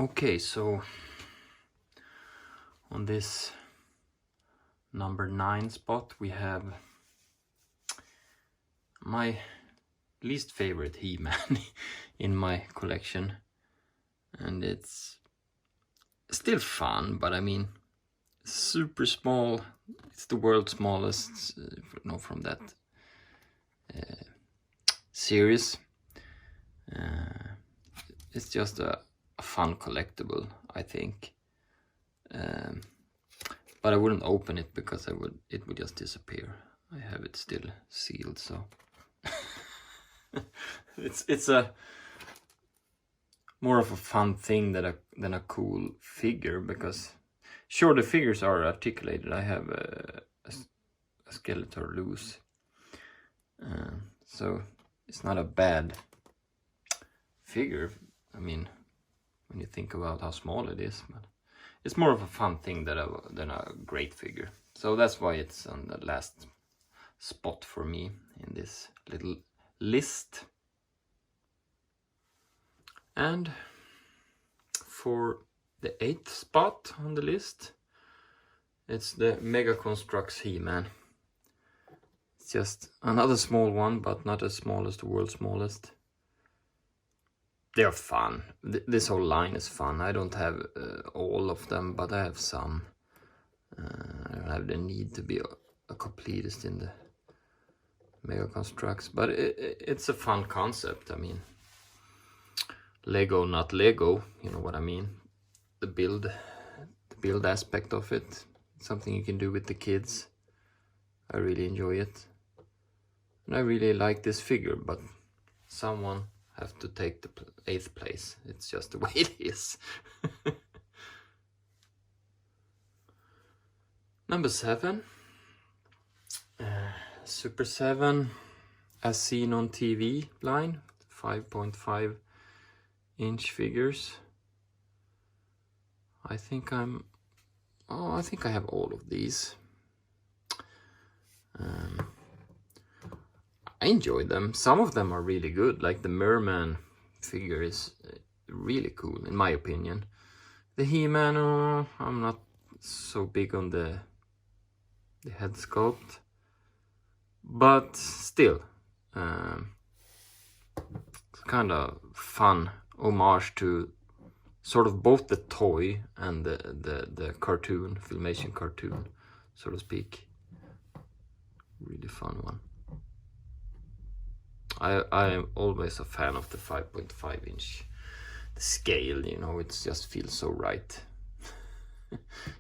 Okay, so on this number 9 spot we have my least favorite He-Man in my collection, and it's still fun, but I mean super small. It's the world's smallest from that series. It's just a fun collectible, I think. But I wouldn't open it because it would just disappear. I have it still sealed, so it's a more of a fun thing than a cool figure, because sure, the figures are articulated. I have a Skeletor loose, so it's not a bad figure. I mean, when you think about how small it is, but it's more of a fun thing than a great figure. So that's why it's on the last spot for me in this little list. And for the 8th spot on the list, it's the Mega Construx He-Man. It's just another small one, but not as small as the world's smallest. They're fun. This whole line is fun. I don't have all of them, but I have some. I don't have the need to be a completist in the Mega Construx, but it's a fun concept. I mean, Lego, not Lego, you know what I mean. The build aspect of it, something you can do with the kids. I really enjoy it, and I really like this figure. But someone have to take the 8th place. It's just the way it is. Number 7, Super 7, as seen on TV line, 5.5 inch figures. I think I have all of these. I enjoy them. Some of them are really good, like the Merman figure is really cool in my opinion. The He-Man, I'm not so big on the head sculpt, but still, it's kind of fun homage to sort of both the toy and the cartoon, Filmation cartoon, so to speak. Really fun one. I am always a fan of the 5.5 inch. The scale, you know, it just feels so right.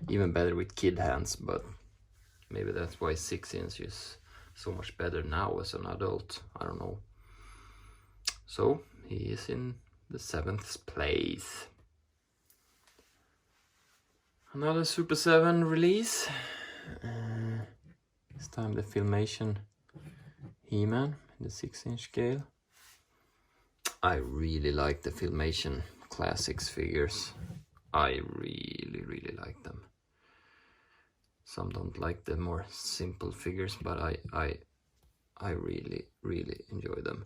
Even better with kid hands, but maybe that's why 6 inch is so much better now as an adult. I don't know. So he is in the 7th place. Another Super 7 release. This time the Filmation He-Man in the 6 inch scale. I really like the Filmation Classics figures. I really like them. Some don't like the more simple figures, but I really enjoy them.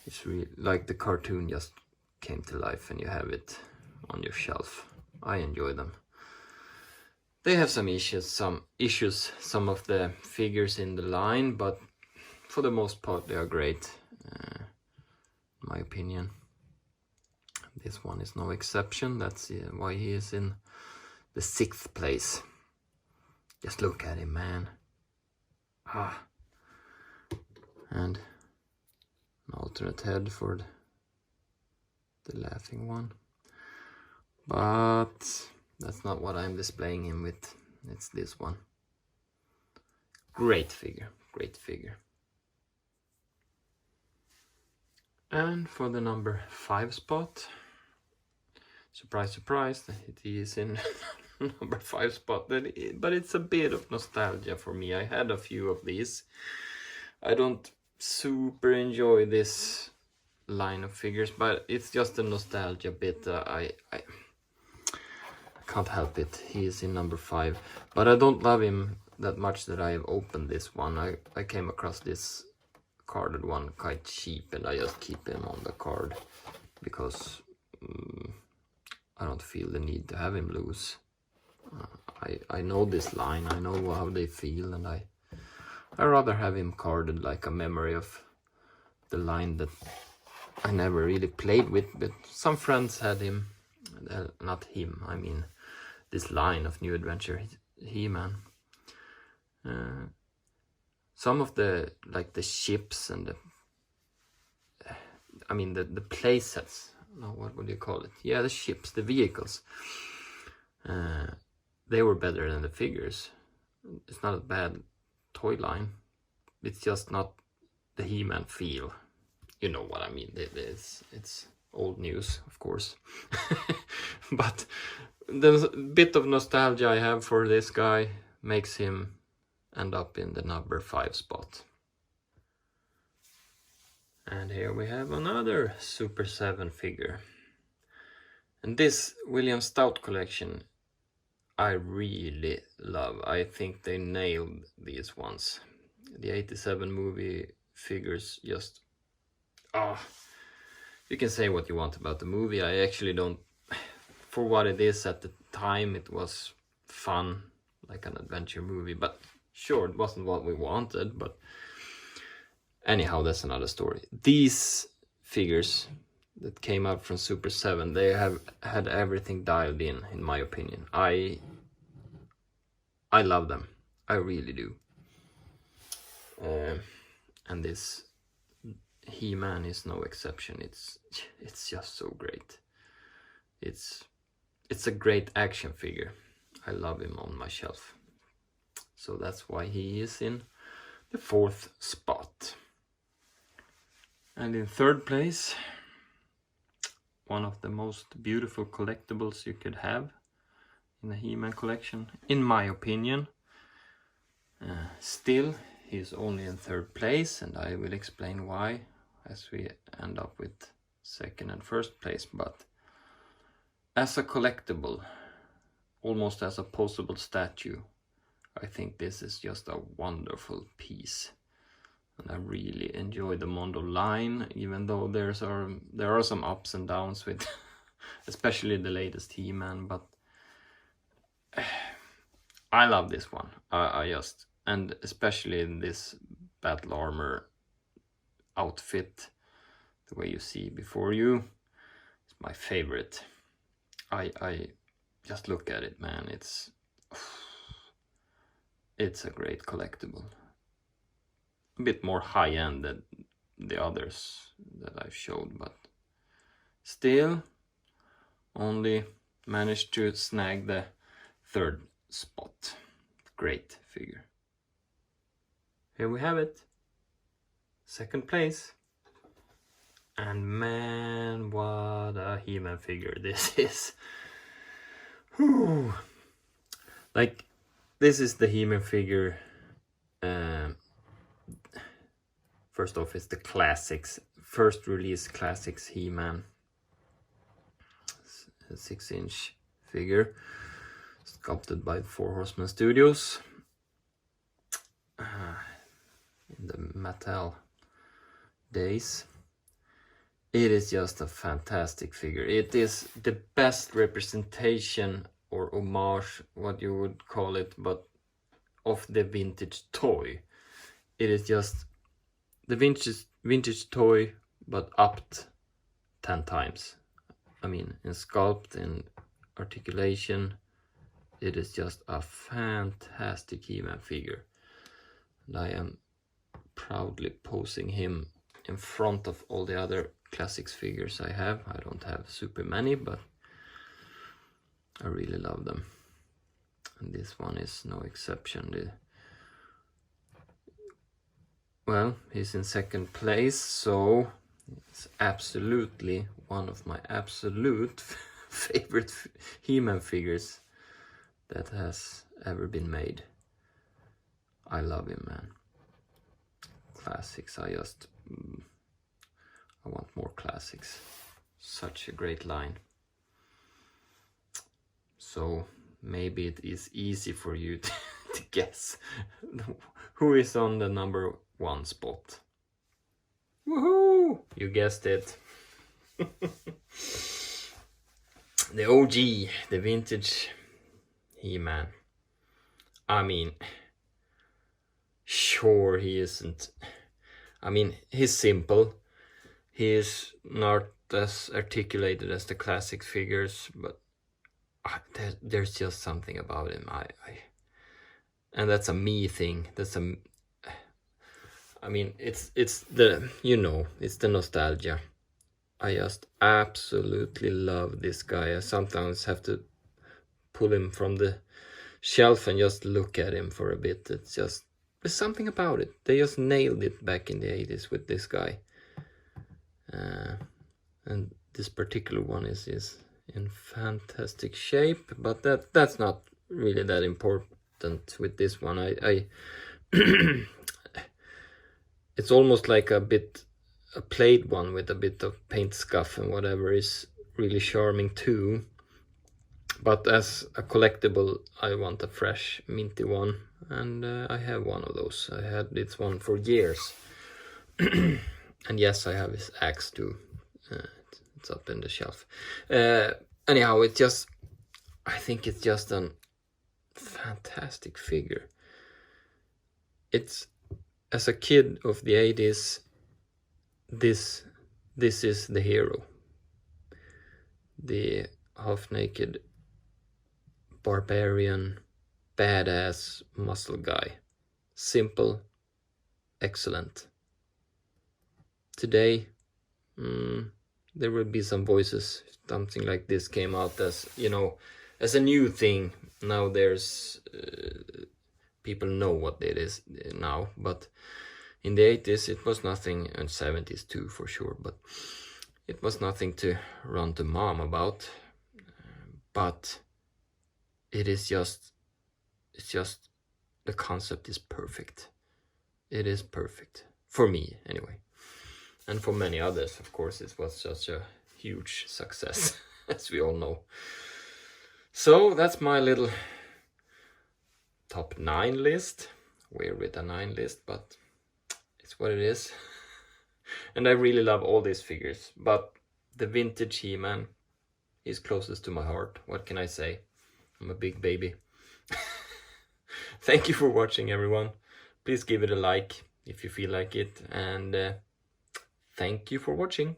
It's really like the cartoon just came to life and you have it on your shelf. I enjoy them. They have some issues, some of the figures in the line, but for the most part they are great, in my opinion. This one is no exception. That's why he is in the 6th place. Just look at him, man. And an alternate head for the laughing one. But that's not what I'm displaying him with. It's this one. Great figure, great figure. And for the number 5 spot, surprise, surprise, it is in number 5 spot, but it's a bit of nostalgia for me. I had a few of these. I don't super enjoy this line of figures, but it's just a nostalgia bit. I can't help it. He is in number 5, but I don't love him that much that I have opened this one. I came across this carded one quite cheap, and I just keep him on the card because I don't feel the need to have him loose. I know this line, I know how they feel, and I rather have him carded like a memory of the line that I never really played with, but some friends had him, not him, I mean this line of New Adventure He-Man. Some of the, like the ships and the play sets, no, what would you call it? Yeah, the ships, the vehicles. They were better than the figures. It's not a bad toy line. It's just not the He-Man feel. You know what I mean. It's old news, of course. But the bit of nostalgia I have for this guy makes him end up in the number 5 spot. And here we have another Super 7 figure. And this William Stout collection I really love. I think they nailed these ones. The 87 movie figures just... you can say what you want about the movie. I actually don't... For what it is at the time, it was fun, like an adventure movie. But sure, it wasn't what we wanted, but... Anyhow, that's another story. These figures that came out from Super 7, they have had everything dialed in my opinion. I love them. I really do. And this He-Man is no exception. It's just so great. It's a great action figure. I love him on my shelf. So that's why he is in the 4th spot. And in 3rd place, one of the most beautiful collectibles you could have in a He-Man collection, in my opinion. Still, he's only in 3rd place, and I will explain why as we end up with 2nd and 1st place. But as a collectible, almost as a posable statue, I think this is just a wonderful piece. And I really enjoy the Mondo line, even though there are some ups and downs with especially the latest He-Man, but I love this one. And especially in this battle armor outfit, the way you see before you, it's my favorite. I just look at it, man. It's a great collectible. A bit more high-end than the others that I've showed, but still only managed to snag the 3rd spot. Great figure. Here we have it. 2nd place. And man, what a He-Man figure this is. Whew. Like, this is the He-Man figure. First off, it's the classics, first release classics He-Man. 6-inch figure, sculpted by 4 Horsemen Studios. In the Mattel days. It is just a fantastic figure. It is the best representation or homage, what you would call it, but of the vintage toy. It is just the vintage toy, but upped 10 times. I mean, in sculpt, in articulation, it is just a fantastic He-Man figure. And I am proudly posing him in front of all the other classics figures I have. I don't have super many, but I really love them. And this one is no exception. Well, he's in 2nd place, so it's absolutely one of my absolute favorite He-Man figures that has ever been made. I love him, man. Classics, I want more classics. Such a great line. So maybe it is easy for you to guess who is on the number 1 spot. Woohoo! You guessed it. The OG, the vintage He-Man. I mean, sure, he isn't. I mean, he's simple. He is not as articulated as the classic figures, but there's just something about him. And that's a me thing. I mean, it's the, you know, it's the nostalgia. I just absolutely love this guy. I sometimes have to pull him from the shelf and just look at him for a bit. It's just, there's something about it. They just nailed it back in the 80s with this guy. And this particular one is in fantastic shape, but that's not really that important with this one. I it's almost like a played one with a bit of paint scuff and whatever is really charming too. But as a collectible, I want a fresh, minty one, and I have one of those. I had this one for years. And yes, I have his axe too. It's up in the shelf. Anyhow, I think it's just a fantastic figure. It's, as a kid of the 80s, this is the hero. The half-naked barbarian, badass muscle guy. Simple, excellent. Today, there will be some voices, something like this came out as, you know, as a new thing. Now there's, people know what it is now, but in the 80s it was nothing, and 70s too for sure, but it was nothing to run to mom about. But it's just, the concept is perfect. It is perfect, for me anyway. And for many others, of course, it was such a huge success, as we all know. So that's my little top 9 list. Weird with a 9 list, but it's what it is. And I really love all these figures, but the vintage He-Man is closest to my heart. What can I say? I'm a big baby. Thank you for watching, everyone. Please give it a like if you feel like it, and thank you for watching.